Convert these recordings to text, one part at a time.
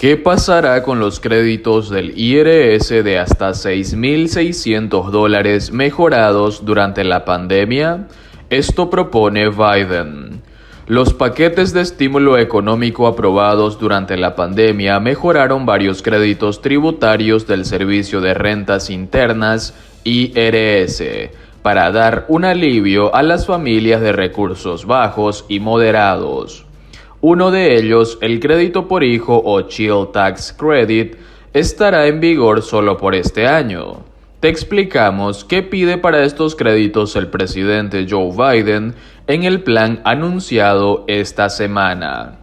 ¿Qué pasará con los créditos del IRS de hasta $6.600 mejorados durante la pandemia? Esto propone Biden. Los paquetes de estímulo económico aprobados durante la pandemia mejoraron varios créditos tributarios del Servicio de Rentas Internas IRS para dar un alivio a las familias de recursos bajos y moderados. Uno de ellos, el crédito por hijo o Child Tax Credit, estará en vigor solo por este año. Te explicamos qué pide para estos créditos el presidente Joe Biden en el plan anunciado esta semana.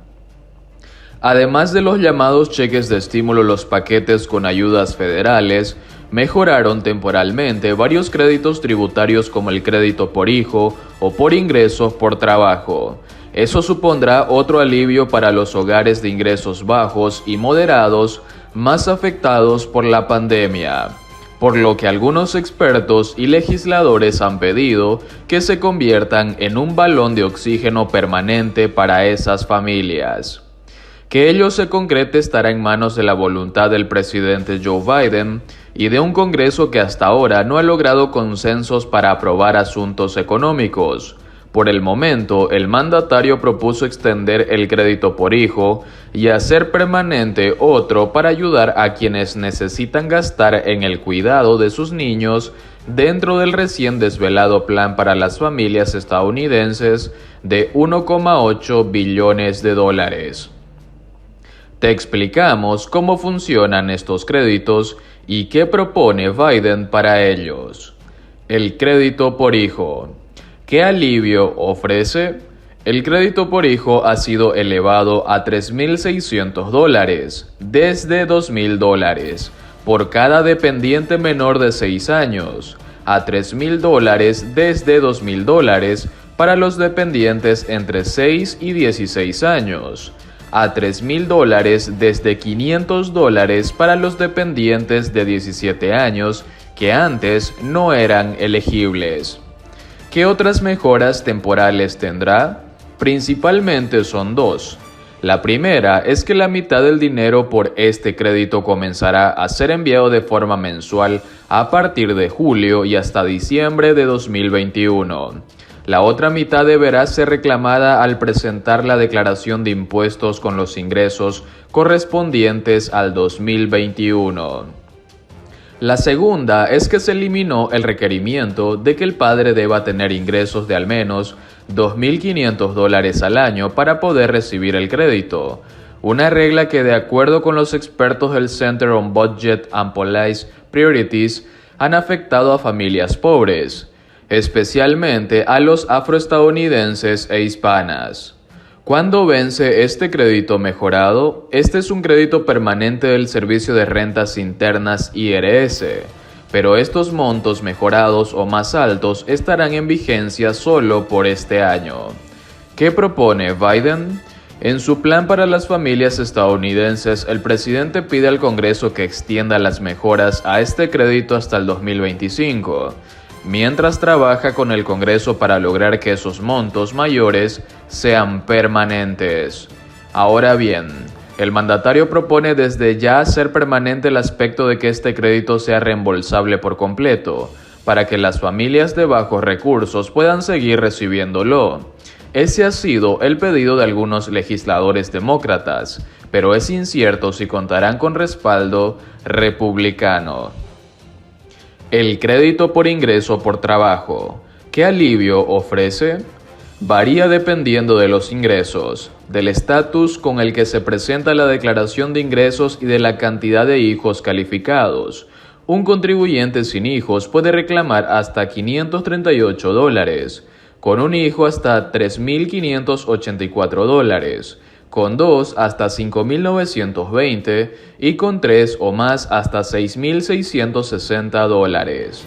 Además de los llamados cheques de estímulo, los paquetes con ayudas federales mejoraron temporalmente varios créditos tributarios como el crédito por hijo o por ingresos por trabajo. Eso supondrá otro alivio para los hogares de ingresos bajos y moderados más afectados por la pandemia, por lo que algunos expertos y legisladores han pedido que se conviertan en un balón de oxígeno permanente para esas familias. Que ello se concrete estará en manos de la voluntad del presidente Joe Biden y de un Congreso que hasta ahora no ha logrado consensos para aprobar asuntos económicos. Por el momento, el mandatario propuso extender el crédito por hijo y hacer permanente otro para ayudar a quienes necesitan gastar en el cuidado de sus niños dentro del recién desvelado plan para las familias estadounidenses de $1,8 billones. Te explicamos cómo funcionan estos créditos y qué propone Biden para ellos. El crédito por hijo. ¿Qué alivio ofrece? El crédito por hijo ha sido elevado a $3.600 desde $2.000 por cada dependiente menor de 6 años, a $3.000 desde $2.000 para los dependientes entre 6 y 16 años, a $3.000 desde $500 para los dependientes de 17 años que antes no eran elegibles. ¿Qué otras mejoras temporales tendrá? Principalmente son dos. La primera es que la mitad del dinero por este crédito comenzará a ser enviado de forma mensual a partir de julio y hasta diciembre de 2021. La otra mitad deberá ser reclamada al presentar la declaración de impuestos con los ingresos correspondientes al 2021. La segunda es que se eliminó el requerimiento de que el padre deba tener ingresos de al menos $2.500 al año para poder recibir el crédito, una regla que, de acuerdo con los expertos del Center on Budget and Policy Priorities, han afectado a familias pobres, especialmente a los afroestadounidenses e hispanas. ¿Cuándo vence este crédito mejorado? Este es un crédito permanente del Servicio de Rentas Internas IRS, pero estos montos mejorados o más altos estarán en vigencia solo por este año. ¿Qué propone Biden? En su plan para las familias estadounidenses, el presidente pide al Congreso que extienda las mejoras a este crédito hasta el 2025. Mientras trabaja con el Congreso para lograr que esos montos mayores sean permanentes. Ahora bien, el mandatario propone desde ya hacer permanente el aspecto de que este crédito sea reembolsable por completo, para que las familias de bajos recursos puedan seguir recibiéndolo. Ese ha sido el pedido de algunos legisladores demócratas, pero es incierto si contarán con respaldo republicano. El crédito por ingreso por trabajo. ¿Qué alivio ofrece? Varía dependiendo de los ingresos, del estatus con el que se presenta la declaración de ingresos y de la cantidad de hijos calificados. Un contribuyente sin hijos puede reclamar hasta $538, con un hijo hasta $3.584, con 2 hasta $5.920 y con 3 o más hasta $6.660.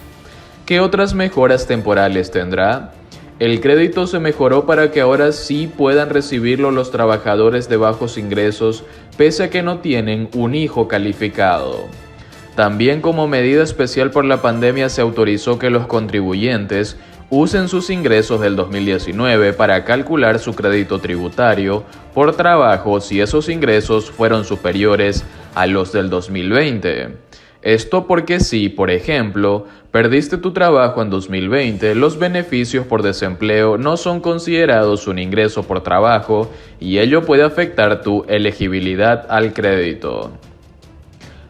¿Qué otras mejoras temporales tendrá? El crédito se mejoró para que ahora sí puedan recibirlo los trabajadores de bajos ingresos pese a que no tienen un hijo calificado. También, como medida especial por la pandemia, se autorizó que los contribuyentes usen sus ingresos del 2019 para calcular su crédito tributario por trabajo si esos ingresos fueron superiores a los del 2020. Esto porque si, por ejemplo, perdiste tu trabajo en 2020, los beneficios por desempleo no son considerados un ingreso por trabajo y ello puede afectar tu elegibilidad al crédito.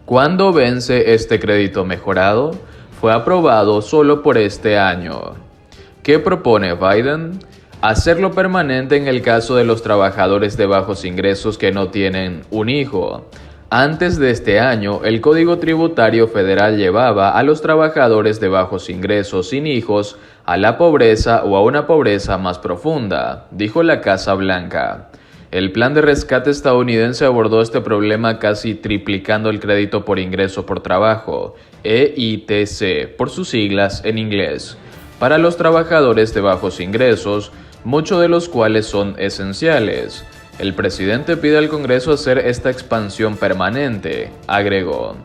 ¿Cuándo vence este crédito mejorado? Fue aprobado solo por este año. ¿Qué propone Biden? Hacerlo permanente en el caso de los trabajadores de bajos ingresos que no tienen un hijo. Antes de este año, el Código Tributario Federal llevaba a los trabajadores de bajos ingresos sin hijos a la pobreza o a una pobreza más profunda, dijo la Casa Blanca. El plan de rescate estadounidense abordó este problema casi triplicando el crédito por ingreso por trabajo, EITC, por sus siglas en inglés, para los trabajadores de bajos ingresos, muchos de los cuales son esenciales. El presidente pide al Congreso hacer esta expansión permanente, agregó.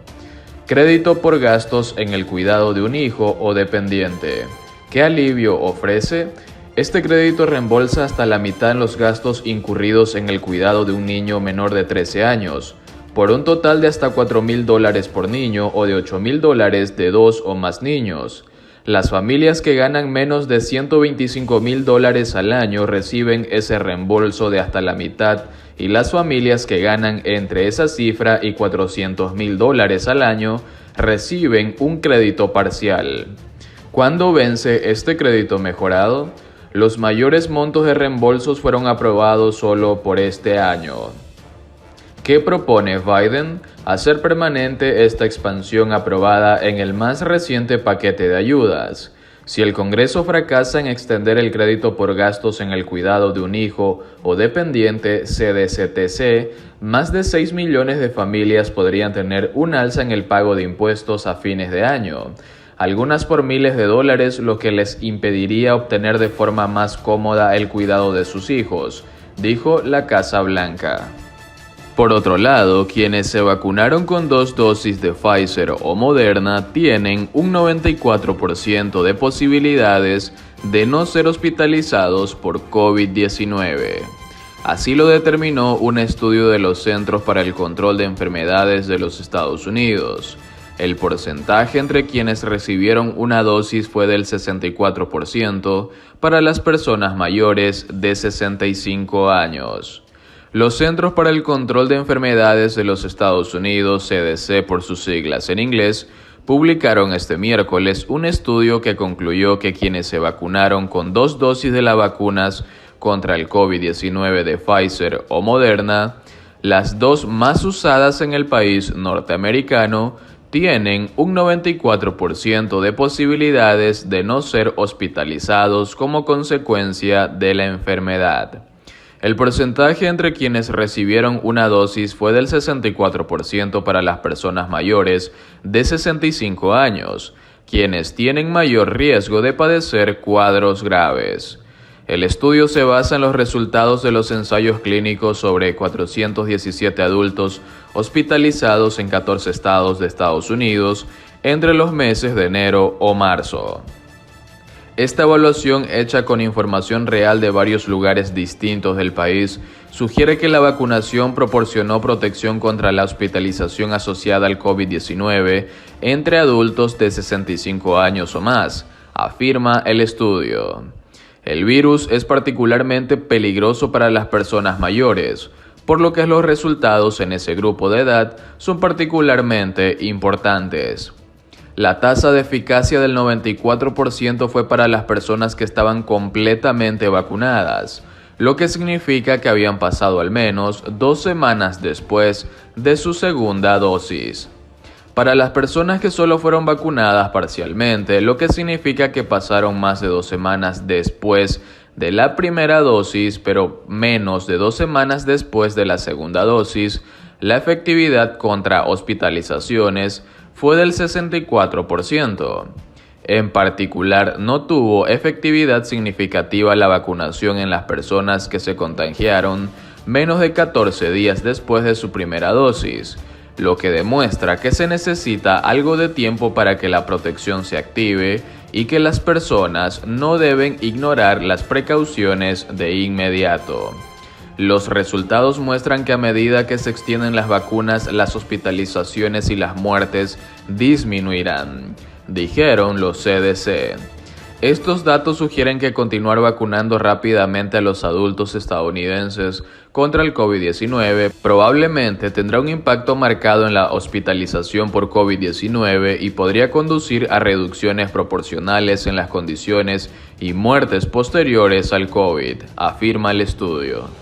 Crédito por gastos en el cuidado de un hijo o dependiente. ¿Qué alivio ofrece? Este crédito reembolsa hasta la mitad en los gastos incurridos en el cuidado de un niño menor de 13 años, por un total de hasta $4,000 por niño o de $8,000 de 2 o más niños. Las familias que ganan menos de $125,000 al año reciben ese reembolso de hasta la mitad y las familias que ganan entre esa cifra y $400,000 al año reciben un crédito parcial. ¿Cuándo vence este crédito mejorado? Los mayores montos de reembolsos fueron aprobados solo por este año. ¿Qué propone Biden? Hacer permanente esta expansión aprobada en el más reciente paquete de ayudas. Si el Congreso fracasa en extender el crédito por gastos en el cuidado de un hijo o dependiente CDCTC, más de 6 millones de familias podrían tener un alza en el pago de impuestos a fines de año, algunas por miles de dólares, lo que les impediría obtener de forma más cómoda el cuidado de sus hijos, dijo la Casa Blanca. Por otro lado, quienes se vacunaron con 2 dosis de Pfizer o Moderna tienen un 94% de posibilidades de no ser hospitalizados por COVID-19. Así lo determinó un estudio de los Centros para el Control de Enfermedades de los Estados Unidos. El porcentaje entre quienes recibieron una dosis fue del 64% para las personas mayores de 65 años. Los Centros para el Control de Enfermedades de los Estados Unidos, CDC por sus siglas en inglés, publicaron este miércoles un estudio que concluyó que quienes se vacunaron con 2 dosis de las vacunas contra el COVID-19 de Pfizer o Moderna, las 2 más usadas en el país norteamericano, tienen un 94% de posibilidades de no ser hospitalizados como consecuencia de la enfermedad. El porcentaje entre quienes recibieron una dosis fue del 64% para las personas mayores de 65 años, quienes tienen mayor riesgo de padecer cuadros graves. El estudio se basa en los resultados de los ensayos clínicos sobre 417 adultos hospitalizados en 14 estados de Estados Unidos entre los meses de enero o marzo. Esta evaluación, hecha con información real de varios lugares distintos del país, sugiere que la vacunación proporcionó protección contra la hospitalización asociada al COVID-19 entre adultos de 65 años o más, afirma el estudio. El virus es particularmente peligroso para las personas mayores, por lo que los resultados en ese grupo de edad son particularmente importantes. La tasa de eficacia del 94% fue para las personas que estaban completamente vacunadas, lo que significa que habían pasado al menos 2 semanas después de su segunda dosis. Para las personas que solo fueron vacunadas parcialmente, lo que significa que pasaron más de 2 semanas después de la primera dosis, pero menos de 2 semanas después de la segunda dosis, la efectividad contra hospitalizaciones fue del 64%. En particular, no tuvo efectividad significativa la vacunación en las personas que se contagiaron menos de 14 días después de su primera dosis, lo que demuestra que se necesita algo de tiempo para que la protección se active y que las personas no deben ignorar las precauciones de inmediato. Los resultados muestran que a medida que se extienden las vacunas, las hospitalizaciones y las muertes disminuirán, dijeron los CDC. Estos datos sugieren que continuar vacunando rápidamente a los adultos estadounidenses contra el COVID-19 probablemente tendrá un impacto marcado en la hospitalización por COVID-19 y podría conducir a reducciones proporcionales en las condiciones y muertes posteriores al COVID, afirma el estudio.